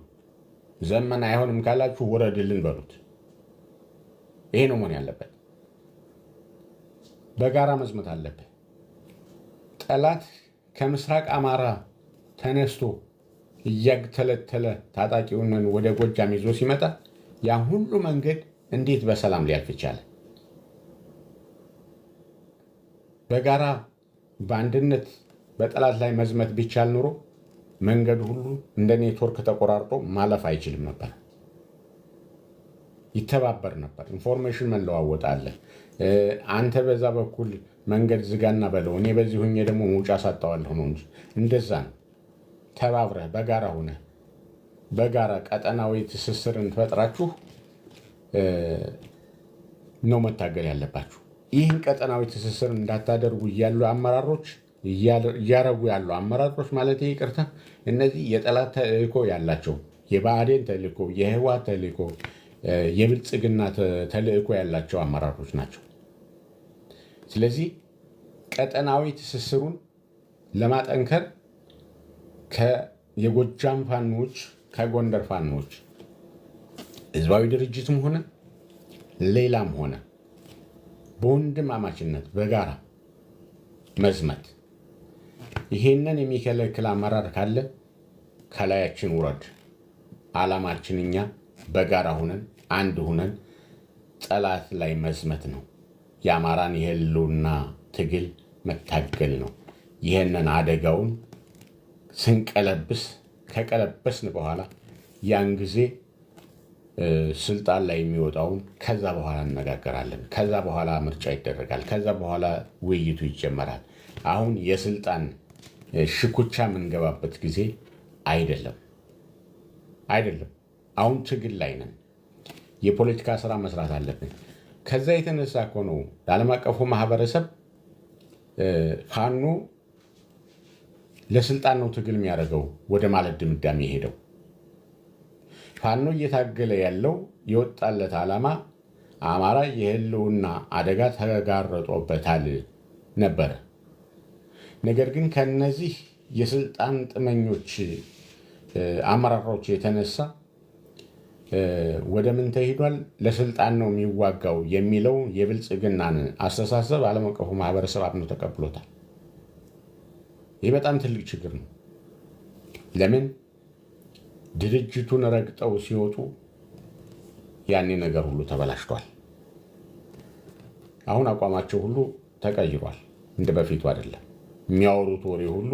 A: ዘመን አይሆንም ካላችሁ ወረድልን በሉት። ይሄ ነው መሆን ያለበት። በጋራ መዝመት አለበት። ጠላት ከምስራቅ አማራ ተነስቶ እያግተለተለ ታጣቂውን ወደ ጎጃም ይዞ ሲመጣ ያ ሁሉ መንገድ እንዴት በሰላም ሊያልፍ ይቻላል? በጋራ በአንድነት በጠላት ላይ መዝመት ቢቻል ኑሮ መንገድ ሁሉ እንደ ኔትወርክ ተቆራርጦ ማለፍ አይችልም ነበር። ይተባበር ነበር። ኢንፎርሜሽን መለዋወጥ አለ። አንተ በዛ በኩል መንገድ ዝጋና በለው፣ እኔ በዚህ ሁኜ ደግሞ መውጫ ሳጣዋለሁ ነው እንጂ እንደዛ ነው። ተባብረህ በጋራ ሆነ በጋራ ቀጠናዊ ትስስርን ፈጥራችሁ ነው መታገል ያለባችሁ። ይህን ቀጠናዊ ትስስር እንዳታደርጉ እያረጉ ያሉ አመራሮች ማለት ይቅርታ፣ እነዚህ የጠላት ተልእኮ ያላቸው የብአዴን ተልእኮ፣ የህወሓት ተልእኮ፣ የብልጽግና ተልእኮ ያላቸው አመራሮች ናቸው። ስለዚህ ቀጠናዊ ትስስሩን ለማጠንከር የጎጃም ፋኖች ከጎንደር ፋኖች ህዝባዊ ድርጅትም ሆነ ሌላም ሆነ በወንድማማችነት በጋራ መዝመት። ይሄንን የሚከለክል አመራር ካለ ከላያችን ውረድ። ዓላማችን እኛ በጋራ ሁነን አንድ ሁነን ጠላት ላይ መዝመት ነው። የአማራን የህልውና ትግል መታገል ነው። ይህንን አደጋውን ከቀለበስን በኋላ ያን ጊዜ ስልጣን ላይ የሚወጣውን ከዛ በኋላ እነጋገራለን። ከዛ በኋላ ምርጫ ይደረጋል። ከዛ በኋላ ውይይቱ ይጀመራል። አሁን የስልጣን ሽኩቻ የምንገባበት ጊዜ አይደለም። አሁን ትግል ላይ ነን። የፖለቲካ ስራ መስራት አለብን። ከዛ የተነሳ እኮ ነው ለዓለም አቀፉ ማህበረሰብ ፋኖ ለስልጣን ነው ትግል የሚያደርገው ወደ ማለት ድምዳሜ ሄደው። ፋኖ እየታገለ ያለው የወጣለት ዓላማ አማራ የህልውና አደጋ ተጋርጦበታል ነበረ። ነገር ግን ከነዚህ የስልጣን ጥመኞች አመራሮች የተነሳ ወደ ምን ተሄዷል? ለስልጣን ነው የሚዋጋው የሚለው የብልጽግናን አስተሳሰብ ዓለም አቀፉ ማህበረሰብ አምኖ ተቀብሎታል። ይህ በጣም ትልቅ ችግር ነው። ለምን? ድርጅቱን ረግጠው ሲወጡ ያኔ ነገር ሁሉ ተበላሽቷል። አሁን አቋማቸው ሁሉ ተቀይሯል። እንደ በፊቱ አይደለም። የሚያወሩት ወሬ ሁሉ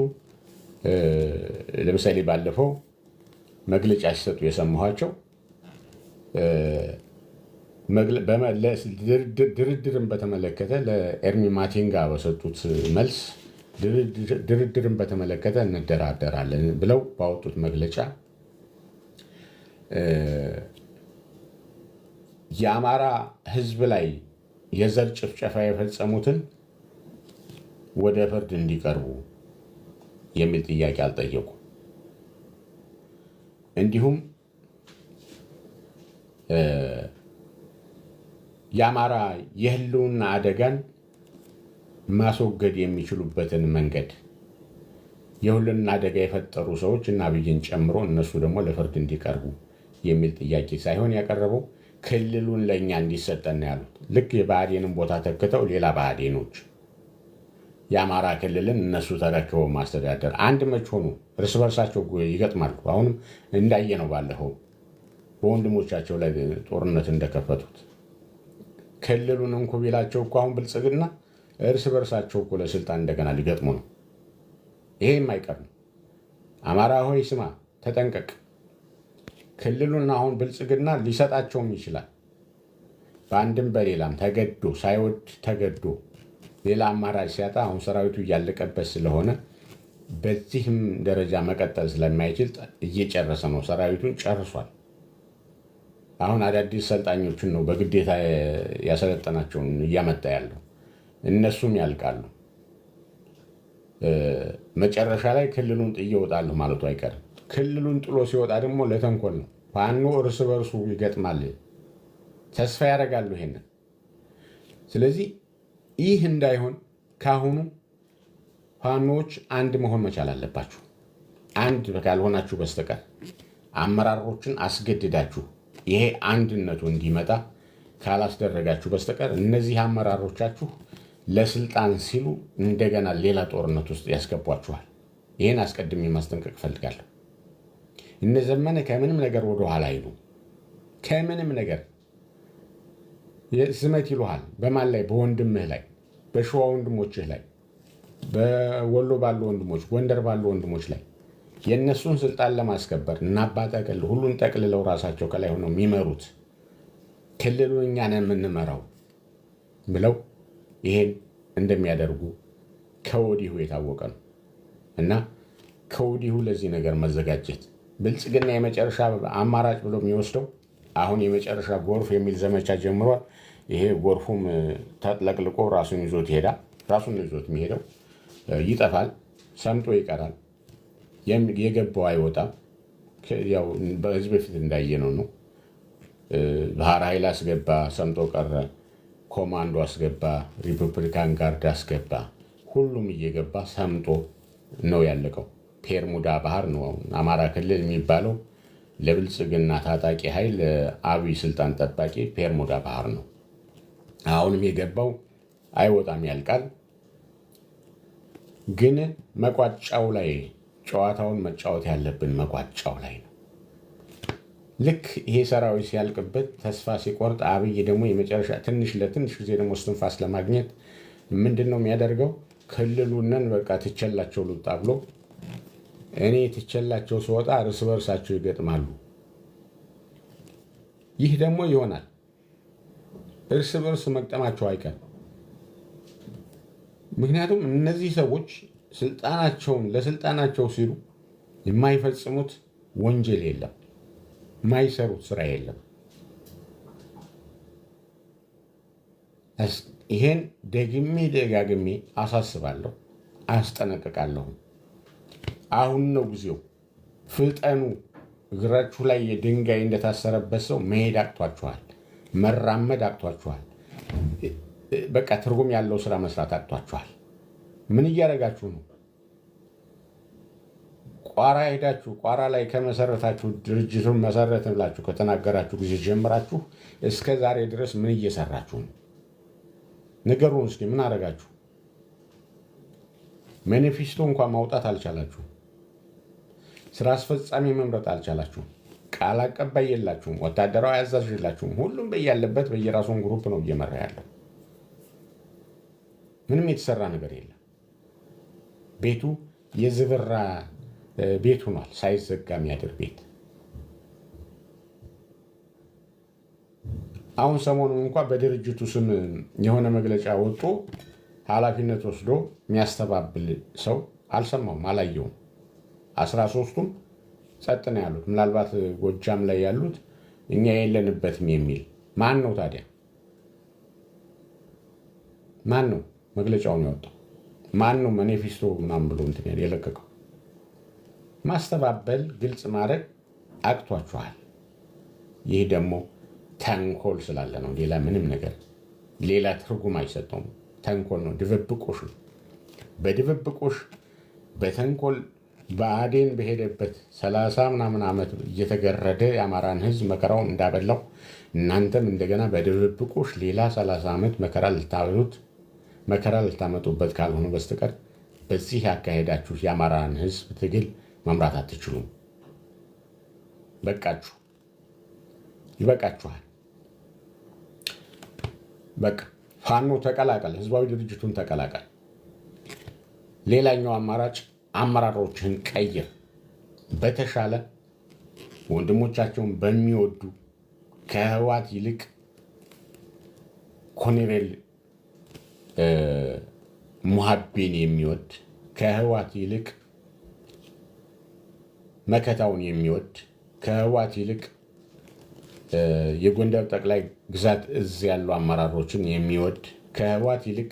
A: ለምሳሌ ባለፈው መግለጫ ሲሰጡ የሰማኋቸው ድርድርን በተመለከተ ለኤርሚ ማቴንጋ በሰጡት መልስ ድርድርን በተመለከተ እንደራደራለን ብለው ባወጡት መግለጫ የአማራ ሕዝብ ላይ የዘር ጭፍጨፋ የፈጸሙትን ወደ ፍርድ እንዲቀርቡ የሚል ጥያቄ አልጠየቁ። እንዲሁም የአማራ የህልውና አደጋን ማስወገድ የሚችሉበትን መንገድ የሁሉን አደጋ የፈጠሩ ሰዎች እና አብይን ጨምሮ እነሱ ደግሞ ለፍርድ እንዲቀርቡ የሚል ጥያቄ ሳይሆን ያቀረበው ክልሉን ለእኛ እንዲሰጠን ነው ያሉት። ልክ የብአዴንን ቦታ ተክተው ሌላ ብአዴኖች የአማራ ክልልን እነሱ ተረክበው ማስተዳደር አንድ መች ሆኑ እርስ በርሳቸው ይገጥማሉ። አሁንም እንዳየ ነው ባለፈው በወንድሞቻቸው ላይ ጦርነት እንደከፈቱት ክልሉን እንኩ ቢላቸው እኮ አሁን ብልጽግና እርስ በርሳቸው እኮ ለስልጣን እንደገና ሊገጥሙ ነው። ይሄ የማይቀር ነው። አማራ ሆይ ስማ፣ ተጠንቀቅ። ክልሉን አሁን ብልጽግና ሊሰጣቸውም ይችላል። በአንድም በሌላም ተገዶ ሳይወድ ተገዶ ሌላ አማራጭ ሲያጣ አሁን ሰራዊቱ እያለቀበት ስለሆነ በዚህም ደረጃ መቀጠል ስለማይችል እየጨረሰ ነው። ሰራዊቱን ጨርሷል። አሁን አዳዲስ ሰልጣኞችን ነው በግዴታ ያሰለጠናቸውን እያመጣ ያለው። እነሱም ያልቃሉ። መጨረሻ ላይ ክልሉን ጥዬ እወጣለሁ ማለቱ አይቀርም። ክልሉን ጥሎ ሲወጣ ደግሞ ለተንኮል ነው። ፋኖ እርስ በርሱ ይገጥማል። ተስፋ ያደርጋሉ ይሄንን። ስለዚህ ይህ እንዳይሆን ካሁኑ ፋኖዎች አንድ መሆን መቻል አለባችሁ። አንድ ካልሆናችሁ በስተቀር አመራሮችን አስገድዳችሁ ይሄ አንድነቱ እንዲመጣ ካላስደረጋችሁ በስተቀር እነዚህ አመራሮቻችሁ ለስልጣን ሲሉ እንደገና ሌላ ጦርነት ውስጥ ያስገቧችኋል። ይህን አስቀድሜ ማስጠንቀቅ እፈልጋለሁ። እነ ዘመነ ከምንም ነገር ወደኋላ አይሉ። ከምንም ነገር ዝመት ይሉሃል። በማን ላይ? በወንድምህ ላይ፣ በሸዋ ወንድሞችህ ላይ፣ በወሎ ባሉ ወንድሞች፣ ጎንደር ባሉ ወንድሞች ላይ የእነሱን ስልጣን ለማስከበር እና አባጠቅል ሁሉን ጠቅልለው ራሳቸው ከላይ ሆነው የሚመሩት ክልሉ እኛ ነን የምንመራው ብለው ይሄን እንደሚያደርጉ ከወዲሁ የታወቀ ነው እና ከወዲሁ ለዚህ ነገር መዘጋጀት ብልጽግና የመጨረሻ አማራጭ ብሎ የሚወስደው አሁን የመጨረሻ ጎርፍ የሚል ዘመቻ ጀምሯል። ይሄ ጎርፉም ተጥለቅልቆ ራሱን ይዞት ይሄዳል። ራሱን ይዞት የሚሄደው ይጠፋል፣ ሰምጦ ይቀራል። የገባው አይወጣም። ያው በዚህ በፊት እንዳየነው ነው። ባህር ኃይል አስገባ፣ ሰምጦ ቀረ። ኮማንዶ አስገባ፣ ሪፐብሊካን ጋርድ አስገባ። ሁሉም እየገባ ሰምጦ ነው ያለቀው። ፔርሙዳ ባህር ነው አማራ ክልል የሚባለው። ለብልጽግና ታጣቂ ኃይል አብይ ስልጣን ጠባቂ ፔርሙዳ ባህር ነው። አሁንም የገባው አይወጣም፣ ያልቃል። ግን መቋጫው ላይ ጨዋታውን መጫወት ያለብን መቋጫው ላይ ነው። ልክ ይሄ ሰራዊት ሲያልቅበት ተስፋ ሲቆርጥ አብይ ደግሞ የመጨረሻ ለትንሽ ጊዜ ደግሞ እስትንፋስ ለማግኘት ምንድን ነው የሚያደርገው? ክልሉንን በቃ ትቸላቸው ልውጣ ብሎ እኔ ትቸላቸው ስወጣ እርስ በርሳቸው ይገጥማሉ። ይህ ደግሞ ይሆናል። እርስ በርስ መግጠማቸው አይቀርም። ምክንያቱም እነዚህ ሰዎች ለስልጣናቸው ሲሉ የማይፈጽሙት ወንጀል የለም፣ የማይሰሩት ስራ የለም። ይሄን ደግሜ ደጋግሜ አሳስባለሁ፣ አስጠነቅቃለሁ። አሁን ነው ጊዜው። ፍጠኑ። እግራችሁ ላይ የድንጋይ እንደታሰረበት ሰው መሄድ አቅቷችኋል፣ መራመድ አቅቷችኋል። በቃ ትርጉም ያለው ስራ መስራት አቅቷችኋል። ምን እያደረጋችሁ ነው? ቋራ ሄዳችሁ ቋራ ላይ ከመሰረታችሁ ድርጅቱን መሰረት ብላችሁ ከተናገራችሁ ጊዜ ጀምራችሁ እስከ ዛሬ ድረስ ምን እየሰራችሁ ነው? ንገሩን እስኪ። ምን አደረጋችሁ? ማኒፌስቶ እንኳን ማውጣት አልቻላችሁም። ስራ አስፈጻሚ መምረጥ አልቻላችሁም። ቃል አቀባይ የላችሁም። ወታደራዊ አዛዥ የላችሁም። ሁሉም በያለበት በየራሱን ግሩፕ ነው እየመራ ያለው። ምንም የተሰራ ነገር የለም። ቤቱ የዝብራ ቤት ሆኗል፣ ሳይዘጋ የሚያድር ቤት። አሁን ሰሞኑን እንኳን በድርጅቱ ስም የሆነ መግለጫ ወጥቶ ኃላፊነት ወስዶ የሚያስተባብል ሰው አልሰማውም፣ አላየውም። 13ቱም ጸጥ ነው ያሉት። ምናልባት ጎጃም ላይ ያሉት እኛ የለንበትም የሚል ማን ነው ታዲያ? ማን ነው መግለጫውን ያወጣው? ማን ነው ማኒፌስቶ ምናምን ብሎ እንትን የለቀቀው? ማስተባበል፣ ግልጽ ማድረግ አቅቷችኋል። ይህ ደግሞ ተንኮል ስላለ ነው። ሌላ ምንም ነገር ሌላ ትርጉም አይሰጠውም። ተንኮል ነው፣ ድብብቆሽ ነው። በድብብቆሽ በተንኮል ብአዴን በሄደበት 30 ምናምን ዓመት እየተገረደ የአማራን ህዝብ መከራውን እንዳበላው እናንተም እንደገና በድብብቆሽ ሌላ 30 ዓመት መከራ ልታመጡበት ካልሆነ በስተቀር በዚህ ያካሄዳችሁ የአማራን ህዝብ ትግል መምራት አትችሉም። በቃችሁ፣ ይበቃችኋል። በቃ ፋኖ ተቀላቀል፣ ህዝባዊ ድርጅቱን ተቀላቀል። ሌላኛው አማራጭ አመራሮችህን ቀይር። በተሻለ ወንድሞቻቸውን በሚወዱ ከህወሓት ይልቅ ኮሎኔል ሙሀቤን የሚወድ ከህወሓት ይልቅ መከታውን የሚወድ ከህወሓት ይልቅ የጎንደር ጠቅላይ ግዛት እዝ ያሉ አመራሮችን የሚወድ ከህወሓት ይልቅ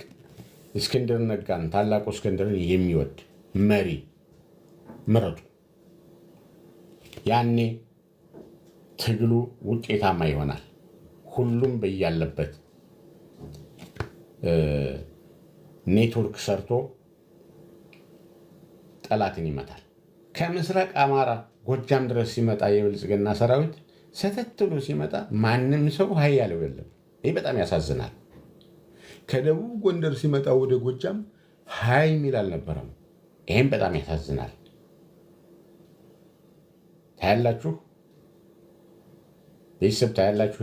A: እስክንድር ነጋን ታላቁ እስክንድርን የሚወድ መሪ ምረጡ። ያኔ ትግሉ ውጤታማ ይሆናል። ሁሉም በያለበት ኔትወርክ ሰርቶ ጠላትን ይመታል። ከምስራቅ አማራ ጎጃም ድረስ ሲመጣ የብልጽግና ሰራዊት ሰተት ብሎ ሲመጣ ማንም ሰው ሀይ ያለው የለም። ይህ በጣም ያሳዝናል። ከደቡብ ጎንደር ሲመጣ ወደ ጎጃም ሀይ የሚል አልነበረም። ይህም በጣም ያሳዝናል። ታያላችሁ፣ ቤተሰብ ታያላችሁ።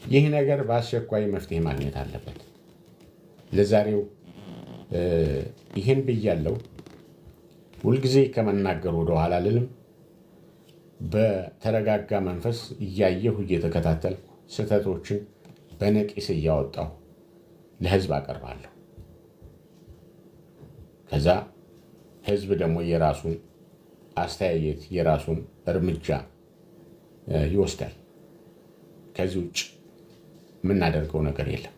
A: ይህ ነገር በአስቸኳይ መፍትሄ ማግኘት አለበት። ለዛሬው ይህን ብያለሁ። ሁልጊዜ ከመናገር ወደኋላ አልልም። በተረጋጋ መንፈስ እያየሁ እየተከታተልኩ ስህተቶችን በነቂስ እያወጣሁ ለህዝብ አቀርባለሁ። ከዛ ህዝብ ደግሞ የራሱን አስተያየት የራሱን እርምጃ ይወስዳል። ከዚህ ውጭ የምናደርገው ነገር የለም።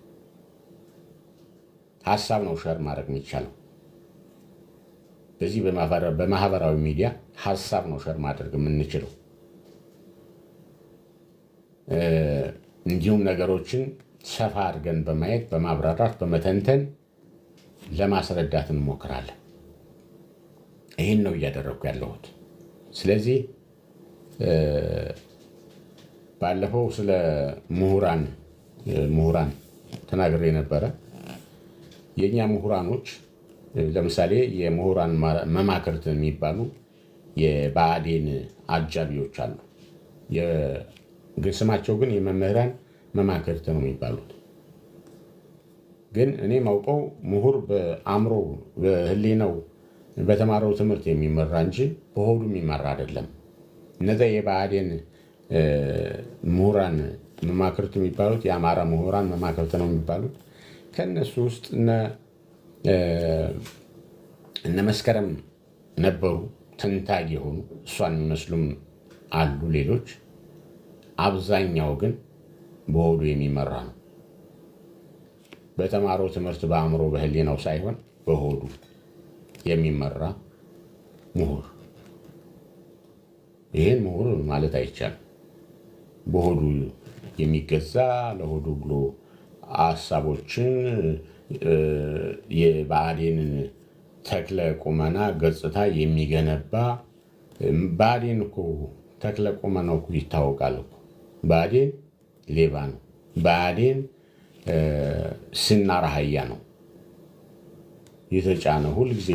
A: ሀሳብ ነው ሸር ማድረግ የሚቻለው። በዚህ በማህበራዊ ሚዲያ ሀሳብ ነው ሸር ማድረግ የምንችለው። እንዲሁም ነገሮችን ሰፋ አድርገን በማየት በማብራራት በመተንተን ለማስረዳት እንሞክራለን። ይህን ነው እያደረግኩ ያለሁት። ስለዚህ ባለፈው ስለ ምሁራን ተናግሬ ነበረ። የእኛ ምሁራኖች ለምሳሌ የምሁራን መማክርት የሚባሉ የብአዴን አጃቢዎች አሉ። ስማቸው ግን የመምህራን መማክርት ነው የሚባሉት። ግን እኔ ማውቀው ምሁር በአእምሮ በህሊናው በተማረው ትምህርት የሚመራ እንጂ በሆዱ የሚመራ አይደለም። እነዚያ የብአዴን ምሁራን መማክርት የሚባሉት የአማራ ምሁራን መማክርት ነው የሚባሉት። ከእነሱ ውስጥ እነ መስከረም ነበሩ፣ ትንታግ የሆኑ እሷን የሚመስሉም አሉ ሌሎች። አብዛኛው ግን በሆዱ የሚመራ ነው። በተማረው ትምህርት በአእምሮ በህሊናው ሳይሆን በሆዱ የሚመራ ምሁር። ይህን ምሁር ማለት አይቻልም። በሆዱ የሚገዛ ለሆዱ ብሎ ሀሳቦችን የብአዴንን ተክለ ቁመና ገጽታ የሚገነባ ብአዴን እኮ ተክለ ቁመናው እኮ ይታወቃል እኮ። ብአዴን ሌባ ነው። ብአዴን ስናር አህያ ነው። የተጫነ ሁልጊዜ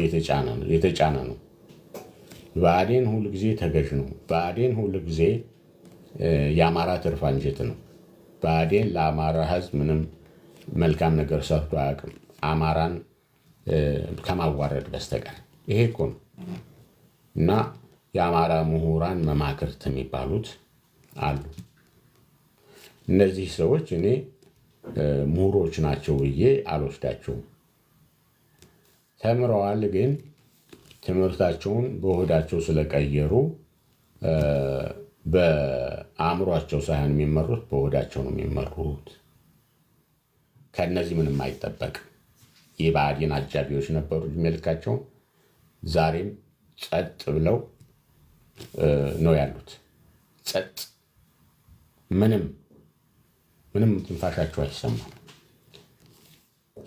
A: የተጫነ ነው። ብአዴን ሁልጊዜ ተገዥ ነው። ብአዴን ሁልጊዜ የአማራ ትርፍ አንጀት ነው። ብአዴን ለአማራ ህዝብ ምንም መልካም ነገር ሰርቶ አያውቅም፣ አማራን ከማዋረድ በስተቀር። ይሄ እኮ ነው። እና የአማራ ምሁራን መማክርት የሚባሉት አሉ። እነዚህ ሰዎች እኔ ምሁሮች ናቸው ብዬ አልወስዳቸውም። ተምረዋል፣ ግን ትምህርታቸውን በሆዳቸው ስለቀየሩ በአእምሯቸው ሳይሆን የሚመሩት በሆዳቸው ነው የሚመሩት። ከእነዚህ ምንም አይጠበቅም። የብአዴን አጃቢዎች ነበሩ እድሜ ልካቸውን። ዛሬም ጸጥ ብለው ነው ያሉት። ጸጥ፣ ምንም ትንፋሻቸው አይሰማም።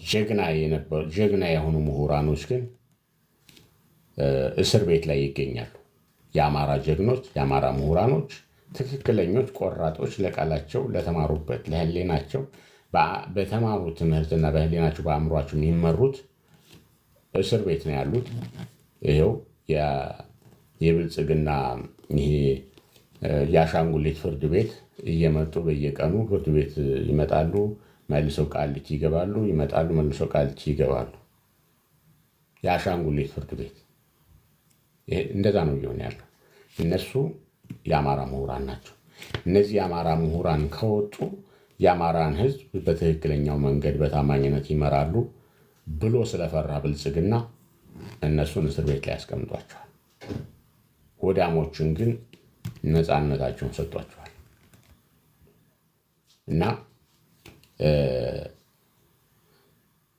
A: ጀግና የሆኑ ምሁራኖች ግን እስር ቤት ላይ ይገኛሉ። የአማራ ጀግኖች፣ የአማራ ምሁራኖች፣ ትክክለኞች፣ ቆራጦች፣ ለቃላቸው፣ ለተማሩበት፣ ለህሌናቸው በተማሩ ትምህርትና በህሌናቸው በአእምሯቸው የሚመሩት እስር ቤት ነው ያሉት። ይኸው የብልጽግና ይሄ የአሻንጉሊት ፍርድ ቤት እየመጡ በየቀኑ ፍርድ ቤት ይመጣሉ፣ መልሰው ቃሊቲ ይገባሉ፣ ይመጣሉ፣ መልሰው ቃሊቲ ይገባሉ። የአሻንጉሊት ፍርድ ቤት እንደዛ ነው እየሆነ ያለው። እነሱ የአማራ ምሁራን ናቸው። እነዚህ የአማራ ምሁራን ከወጡ የአማራን ህዝብ በትክክለኛው መንገድ በታማኝነት ይመራሉ ብሎ ስለፈራ ብልጽግና እነሱን እስር ቤት ላይ ያስቀምጧቸዋል። ሆዳሞችን ግን ነፃነታቸውን ሰጥቷቸዋል። እና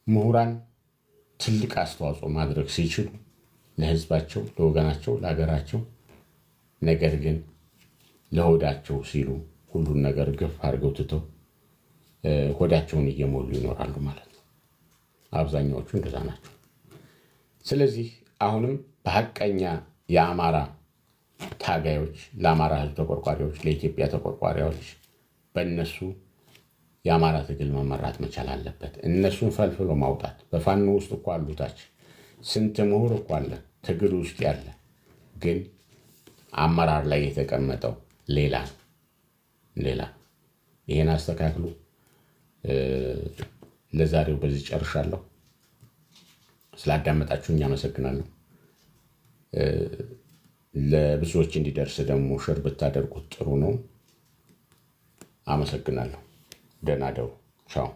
A: ምሁራን ትልቅ አስተዋጽኦ ማድረግ ሲችሉ ለህዝባቸው፣ ለወገናቸው፣ ለሀገራቸው፣ ነገር ግን ለሆዳቸው ሲሉ ሁሉን ነገር ግፍ አድርገው ትተው ሆዳቸውን እየሞሉ ይኖራሉ ማለት ነው። አብዛኛዎቹ እንደዛ ናቸው። ስለዚህ አሁንም በሀቀኛ የአማራ ታጋዮች፣ ለአማራ ህዝብ ተቆርቋሪዎች፣ ለኢትዮጵያ ተቆርቋሪዎች በእነሱ የአማራ ትግል መመራት መቻል አለበት። እነሱን ፈልፍሎ ማውጣት። በፋኖ ውስጥ እኮ አሉታች ስንት ምሁር እኮ አለ ትግል ውስጥ ያለ፣ ግን አመራር ላይ የተቀመጠው ሌላ ነው። ይሄን አስተካክሉ። ለዛሬው በዚህ ጨርሻለሁ። ስላዳመጣችሁኝ አመሰግናለሁ። ለብዙዎች እንዲደርስ ደግሞ ሼር ብታደርጉት ጥሩ ነው። አመሰግናለሁ። ደህና ደሩ። ቻው።